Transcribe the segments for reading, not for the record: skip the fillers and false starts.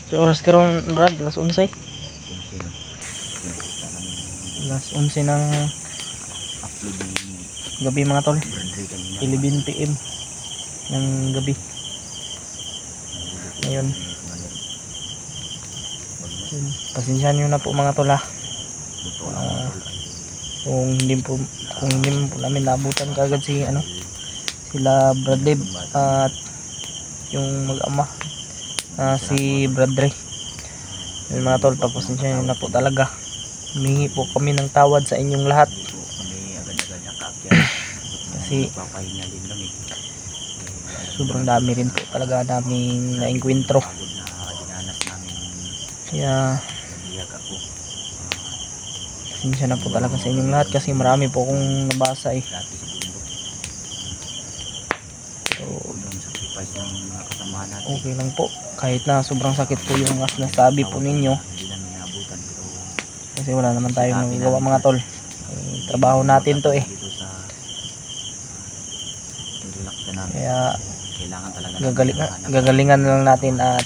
So, oras karon Brad, alas 11. Alas 11 ng gabi mga tol. 11 PM ng gabi. Ngayon. Pasensyahan nyo na po mga tol ha. Kung hindi po namin naabutan kagad sila Brad Dave at yung mag-ama si Brad Dre. Yung mga tol, pasensyahan nyo na po talaga. Humingi po kami ng tawad sa inyong lahat. Kasi sobrang dami rin po talaga naming naengkwentro. Kaya pasensya na po talaga sa inyong lahat kasi marami po akong nabasa eh. So, okay lang po kahit na sobrang sakit po yung nasabi po ninyo, kasi wala naman tayong magagawa mga tol. Trabaho natin to eh. Kaya gagalingan lang natin at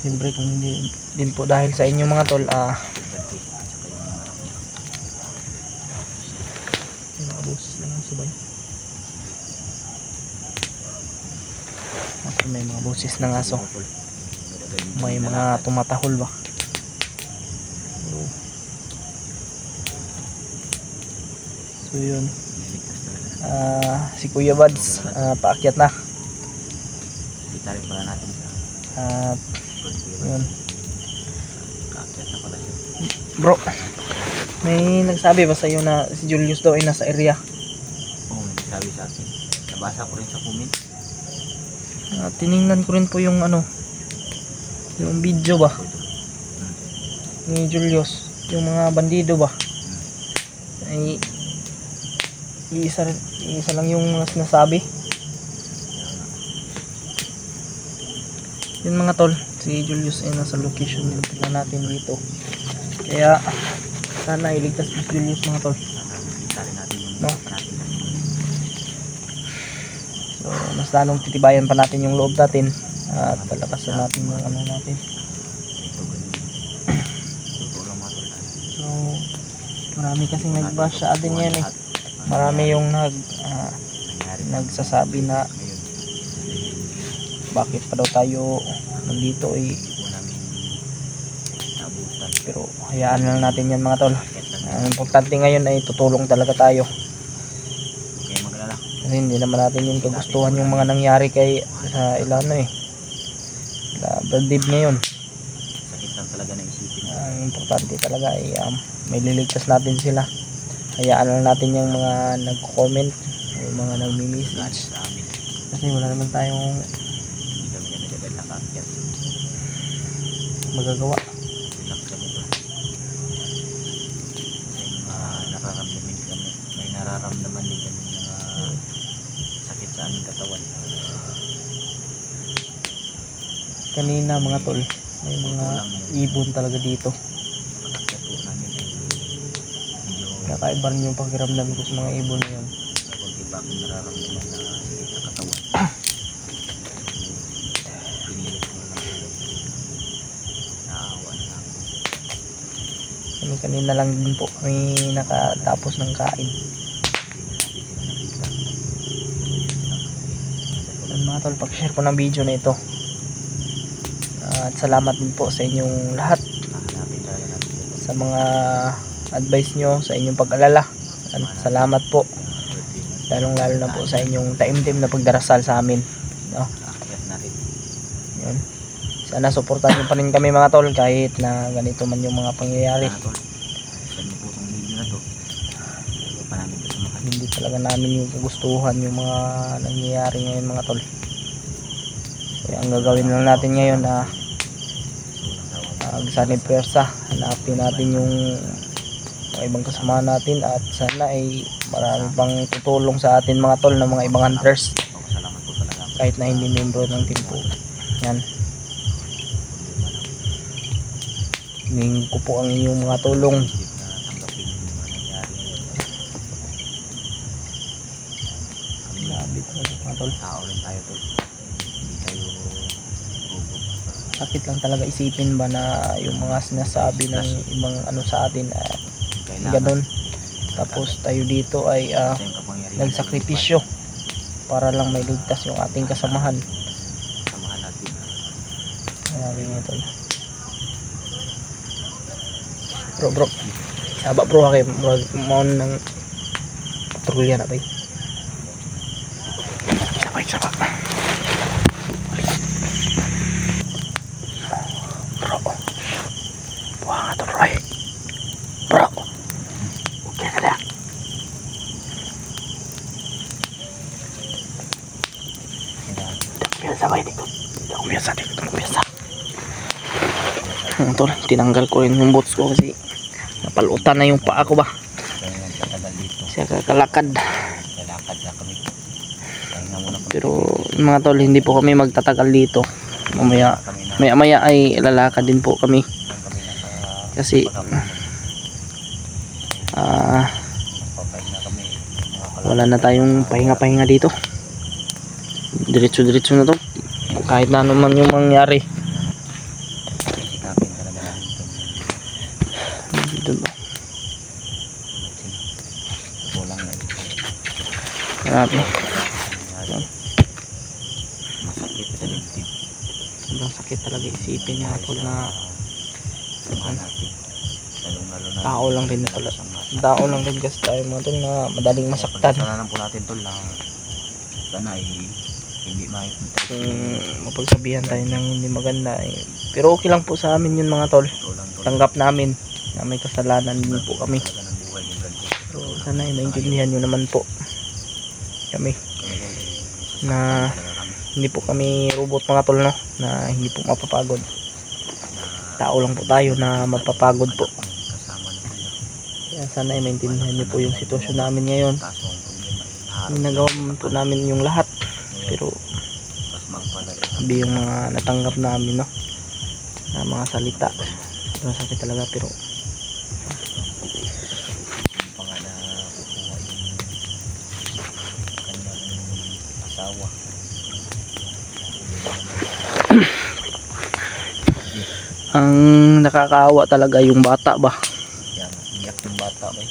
siyempre kung hindi din po dahil sa inyo mga tol may mga boses ng aso, may mga tumatahol ba. So yun, si Kuya Bads paakyat na at yun. Bro, may nagsabi ba sa iyo na si Julius daw ay nasa area? Oo, nagsabi sa akin. Nabasa ko rin sa comment. Tiningnan ko rin po yung yung video ba ni Julius, yung mga bandido ba ay isa lang yung nasabi. Yun mga tol, si Julius ay nasa location na natin dito, kaya sana iligtas si Julius mga tol, no? So mas lalong titibayan pa natin yung loob natin at palakasan natin yung natin. So marami kasing nagbash sa atin yan eh. Marami yung nagsasabi na bakit pa daw tayo nandito eh. Pero hayaan lang natin yan mga tol. Ang importante ngayon ay tutulong talaga tayo. Kasi hindi naman natin yung kagustuhan yung mga nangyari kay sa Ilano eh. Brad Dave ngayon. Ang importante talaga ay may liligtas natin sila. Hayaan lang natin yung mga nagko-comment, yung mga nagmi-message. Kasi wala naman tayong magagawa. May nararamdaman din kami mga sakit sa aming katawan. Kanina mga tol, may mga ibon talaga dito. Kakaiba rin yung pakiramdam ko sa mga ibon na yun. Kunti pa akong nararamdaman na sakit sa katawan. Pinilit ko lang naawa na ako. Kanina lang din po kami nakatapos ng kain. Mga tol, pag-share ko ng video na ito. At salamat din po sa inyong lahat sa mga advice nyo, sa inyong pag-alala. Salamat po, lalong lalo na po sa inyong taimtim na pagdarasal sa amin, no? Yun. Sana suportahan nyo pa rin kami mga tol kahit na ganito man yung mga pangyayari. Hindi talaga namin yung kagustuhan yung mga nangyayari ngayon mga tol. Kaya ang gagawin lang natin ngayon agsanib pwersa, hanapin natin yung ibang kasama natin at sana ay marami pang tutulong sa atin mga tol ng mga ibang hunters kahit na hindi membro ng team po. Yan, hingin ko po ang inyong mga tulong. Grabe talaga mga tol. Tao rin tayo tol. Hindi tayo robot. sakit lang talaga isipin ba na yung mga sinasabi ng ibang ano sa atin ganun. Tapos tayo dito ay nagsakripisyo para lang may ligtas yung ating kasamahan. Samahan natin. Grabe nga ito. Bro, saba bro kay maun ng patrolya na ba? Saba. Bro. Buha nga to bro. Bro. Okay na lang. Biasa dito. Ako biasa dito. Ito, tinanggal ko rin yung boots ko kasi napalutan na yung paa ko ba. Siya kakalakad. Lalakad na kami. Pahinga muna kami. Pero mga tol, hindi po kami magtatagal dito. Maya ay lalakad din po kami. Kasi wala na tayong pahinga dito. Diretso na to. Kahit na naman yung mangyari. Sikapin talaga namin ito. Dito ba? Kulang na. Grabe. Masakit sa dibdib. Sobrang sakit talaga isipin niya tol na Samahan natin. Lalong-lalo na. tao lang rin pala. Tao lang rin kasi tayo mga tol na madaling masaktan. Pagkasalanan po natin tol na sana ay hindi makikita. Mapagsabihan tayo ng hindi maganda pero okay lang po sa amin yun mga tol. Tanggap namin na may kasalanan din po kami. So sana ay maintindihan nyo naman po kami na hindi po kami robot mga tol, no? Na hindi po mapapagod. Tao lang po tayo na mapapagod po. Kaya sana ay maintindihan nyo po yung sitwasyon namin ngayon. Ginagawa po namin yung lahat pero sabi yung mga natanggap namin, no, na mga salita masakit talaga pero asawa ang nakakaawa talaga yung bata ba. yan, iyak yung bata ba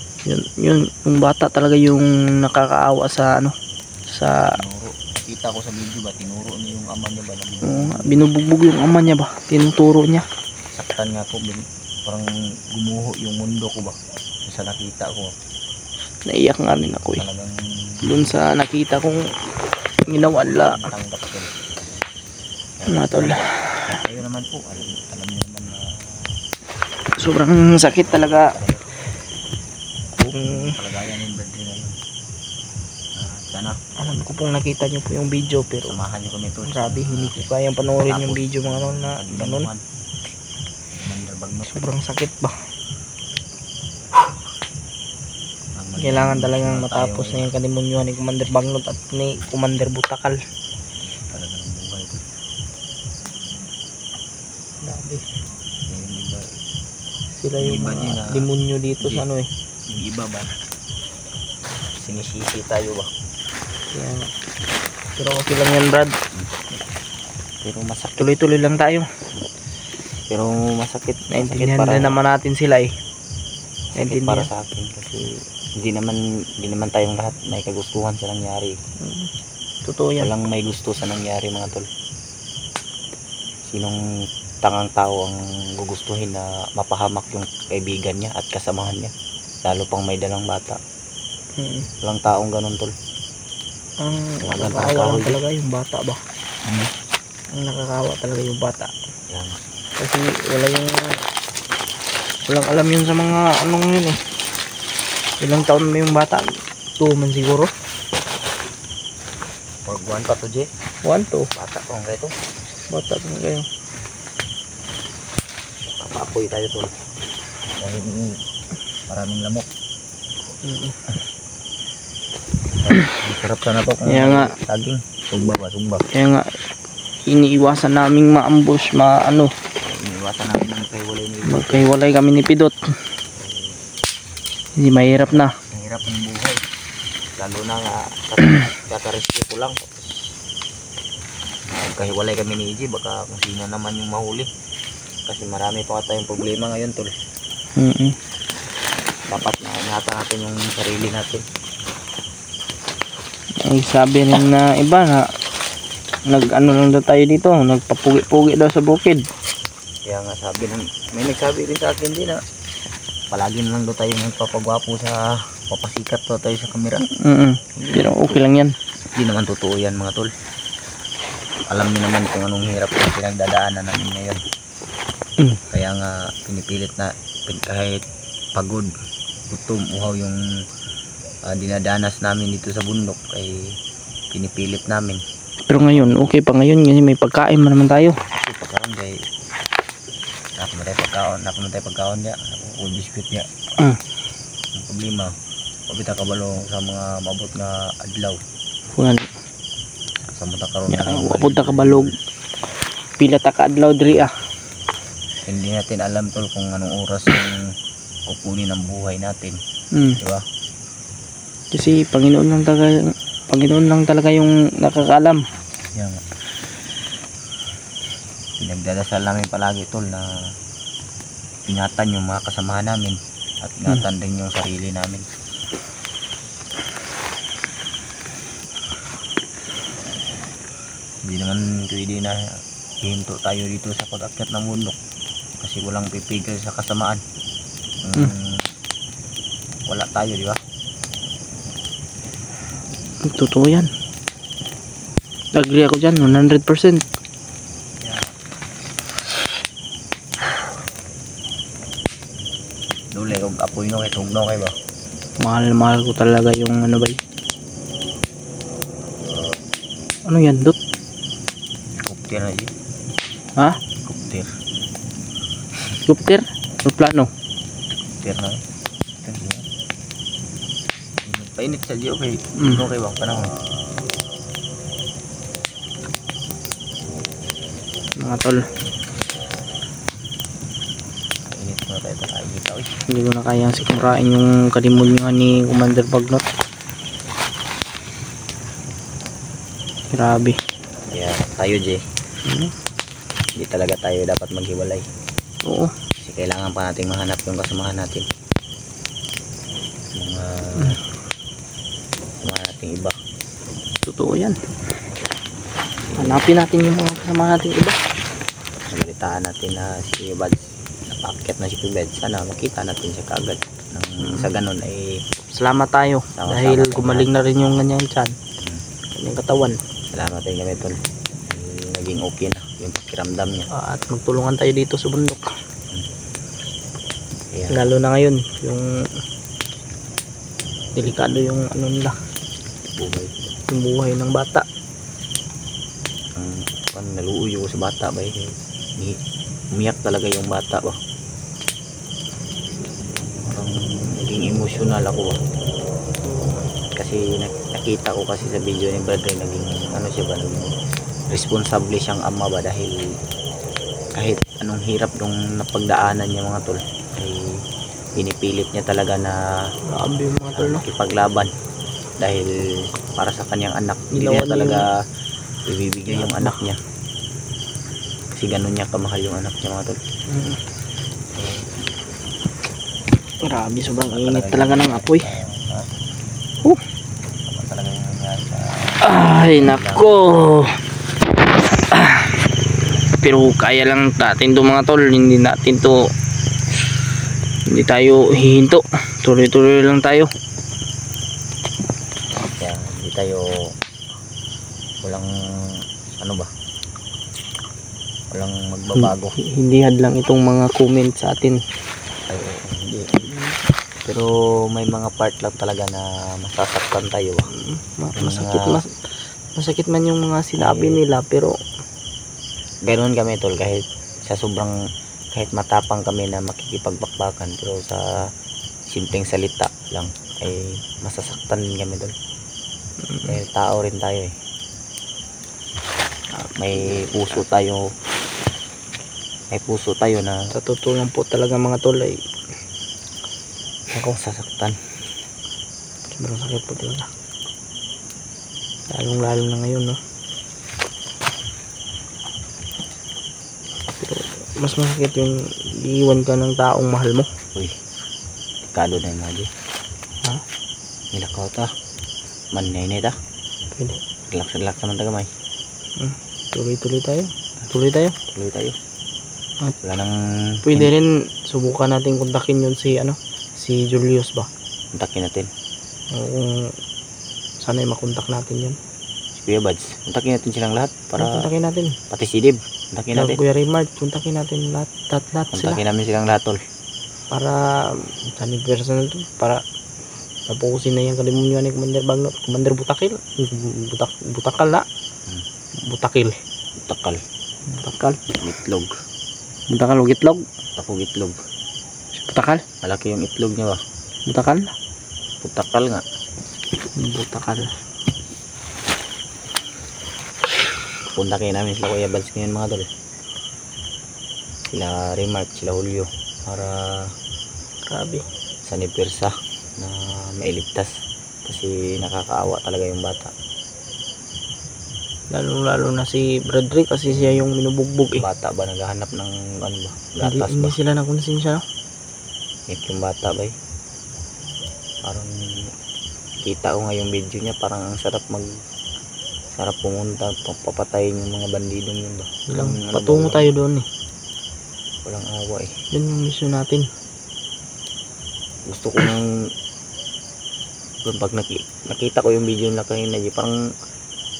Yung bata talaga yung nakakaawa sa ano sa tinuro, kita ko sa video ba tinuro niya yung ama niya ba na binubugbog yung ama niya ba, tinuturo niya. saktan nga ko parang gumuho yung mundo ko ba sa nakita ko. Naiyak nga rin ako Talagang dun sa nakita kong ginawa nila tanggap ko. mga tol. Kayo naman po alam niyo naman na Sobrang sakit talaga kung kalagayan ng birthday na yun. Sana alam ko pong nakita nyo po yung video pero samahan niyo kami to. grabe hindi ko kayang panoorin yung video mga tol na ganun. Sobrang sakit ba. Kailangan talagang matapos na yung kanimunyuhan ni Commander Banglot at ni Commander Butakal. Talaga ng buhay ko. Grabe. Yung iba, Sila yung Iba din mga na- demonyo dito sa ano yung iba ba sinisisi tayo ba Kaya, pero okay lang yan Brad. pero masakit Tuloy-tuloy lang tayo. pero masakit Naintindihan para, na naman natin sila sakit para Naintindihan. sa akin kasi hindi naman tayong lahat may kagustuhan sa nangyari. Totoo yan. Walang may gusto sa nangyari mga tol. Sinong tangang tao ang gugustuhin na mapahamak yung kaibigan niya at kasamahan niya, lalo pang may dalang bata. Walang taong ganun tol. Ang Walang nakakawa tao lang talaga yung bata ba. Ang nakakawa talaga yung bata Yan. kasi walang alam yun sa mga anong yun ilang taon mo yung bata, 2 man siguro, Or buwan pa to J. 1 to Bata pa ang ito. bata pa kayo. Papapoy tayo tol. Dahil maraming lamok. Sarap sana to kung Kaya nga. saging. Sumba ba? Sumba. Kaya nga iniiwasan naming ma-ambush Iniwasan namin ng kaiwalay ni Iba. magkahiwalay kami ni Pidot. Hindi mahirap na. Mahirap ang buhay. Lalo na nga kakarescue ko lang. magkahiwalay kami ni EJ, baka kung sino naman yung mahuli. Kasi marami pa tayong problema ngayon tol. Dapat na ingatan natin yung sarili natin. Ay sabi rin na iba na nag-ano lang daw tayo dito, nagpapugi-pugi daw sa bukid. Kaya nga sabi ng, may nagsabi rin sa akin din na palagi na lang daw tayo magpapagwapo sa papasikat daw tayo sa kamera. Pero okay lang yan. Hindi naman totoo yan mga tol. Alam niyo naman kung anong hirap yung pinagdadaanan namin ngayon. Kaya nga pinipilit na kahit pagod, gutom, uhaw yung dinadanas namin dito sa bundok ay pinipilit namin. Pero ngayon okay pa ngayon kasi may pagkain man naman tayo. Kasi pagkaon kay napamatay pagkaon niya, o biskuit niya. Ang problema pabita kabalo sa mga mabot nga adlaw. Kuan Sa muta karon na wapod ta kabalog. Pila ta ka adlaw diri Hindi natin alam tol kung anong oras yung kukunin ang buhay natin. Di ba? Kasi Panginoon lang talaga yung nakakaalam. Yan. Pinagdadasal namin palagi tol na ingatan yung mga kasamahan namin at ingatan din yung sarili namin. Hindi naman pwede na hihinto tayo dito sa pag-akyat ng bundok kasi walang pipigil sa kasamaan. Wala tayo, di ba? Totoo yan. Agree ako dyan 100%. Duli kung apoy no kay tugnaw kay ba? Mahal ko talaga yung ano ba yun? Ano yan dot? Kuptir na yun. Ha? Kuptir. Helicopter? Plano? Kuptir na yun. Painit sa diyo kay tugnaw kay ba? Panahon. Mga tol, Painit mo tayo pakaigit ako. hindi ko na kayang sikumrain yung kalimutan ni Commander Bagnot. Grabe. Kaya tayo Jay, hindi talaga tayo dapat maghiwalay. Oo. Kasi kailangan pa nating mahanap yung kasamahan natin. Mga nating iba. Totoo yan. Hanapin natin yung mga kasama natin iba. Nabalitaan natin na si Bad napaakyat na si Pibed. Sana makita natin siya kaagad. Sa ganun ay Salamat tayo dahil gumaling na rin yung kanyang tiyan, kanyang katawan. salamat din kami tol. Naging okay na yung pakiramdam niya. At magtulungan tayo dito sa bundok. Kaya, Lalo na ngayon yung delikado yung ano nila, buhay. yung buhay ng bata. Naluuyo ko sa bata ba umiyak talaga yung bata ba. Parang naging emotional ako ba. Kasi nakita ko kasi sa video ni Brad Ray, naging ano siya ba, naging responsable siyang ama ba, dahil kahit anong hirap nung napagdaanan niya mga tol ay pinipilit niya talaga na Grabe yung mga tol, no? makipaglaban dahil para sa kanyang anak. Hindi niya talaga ibibigay yung anak niya kasi ganun niya kamahal yung anak niya mga tol. Grabe, sobrang init talaga ng apoy. Talaga yung nangyari sa Ay nako. Pero kaya lang natin to mga tol. Hindi tayo hihinto. Tuloy-tuloy lang tayo. kaya hindi tayo walang ano ba, walang magbabago. Hindi hadlang itong mga comment sa atin. Ay, hindi. Pero may mga part lang talaga na masasaktan tayo ba? Masakit man yung mga sinabi nila, pero ganoon kami tol, kahit matapang kami na makikipagbakbakan, pero sa simpleng salita lang ay masasaktan din kami tol. Dahil tao rin tayo eh. May puso tayo na sa totoo lang po talaga mga tol ay ako sasaktan. sobrang sakit po talaga. Lalong lalo na ngayon, no? mas masakit yung iiwan ka ng taong mahal mo. Uy, kado na yung mga di. Ha? Nilakaw ta. Manay ta. Pwede. Relax naman ta gamay. Tuloy tayo. Tuloy tayo. Tuloy tayo. At Wala nang pwede rin subukan natin kontakin yun si si Julius ba? kontakin natin. O kung sana'y makontak natin yun. Si Kuya Bads. Kontakin natin silang lahat para Kontakin natin. pati si Dib. Kontakin natin. Kuya Raymart, kontakin natin lahat sila. Kontakin namin silang lahat tol. Para sa personal to, para tapusin na yung kalimutan ni Commander Bagnot, Commander Butakil. Butakal na. Butakil. Takal. Butakal. Itlog. Butakal o gitlog. Tapog itlog. Butakal. Malaki yung itlog niya ba? Butakal. Putakal nga. Butakal. Kontakin namin sila Kuya Bads ngayon mga tol. Sila Remark, sila Julio. Para Grabe. sa ni Persa na mailigtas. Kasi nakakaawa talaga yung bata. Lalo na si Bradrick kasi siya yung minubugbog eh. Bata ba naghahanap ng ano ba? Hindi, Gatas hindi ba? sila nakonsensya, no? Yung bata ba eh. Parang kita ko nga yung video niya, parang ang sarap pumunta, papatayin yung mga bandidong yun ba? Patungo tayo doon eh. Walang awa eh. Yun yung mission natin. Gusto ko nang pag nakita ko yung video nila kanina, parang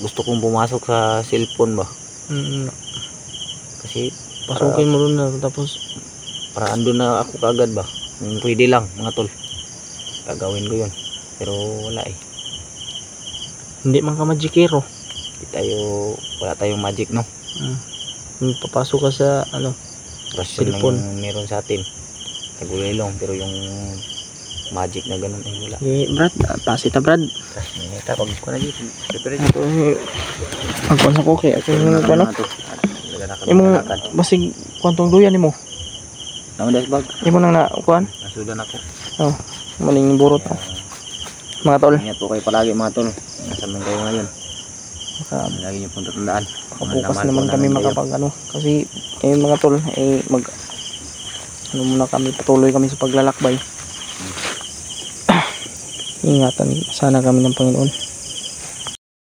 gusto kong pumasok sa cellphone ba? Kasi Pasukin mo doon na tapos para andun na ako kaagad ba? Pwede lang mga tol. Gagawin ko yun. Pero wala eh. hindi man ka magikero. Wala tayong magic no. Papasok ka sa Rasyon lang cellphone. yung meron sa atin. Nagulilong pero yung magic na ganun ay wala. Brad, pasita Brad. Nita pag ko na dito. Prepare Ito ang kuwan sa koke. Ako yung ano. Imong basig kwantong duyan nimo. Naman das bag. Imo nang na kuwan. Nasudan ako. Oh, maling burot pa. Mga tol, Ingat po kayo palagi mga tol. Nasa man kayo ngayon. Lagi niyo pong tatandaan. Bukas naman kami makapag kasi kayo mga tol mag muna kami, patuloy kami sa paglalakbay. Ingatan sana kami ng Panginoon.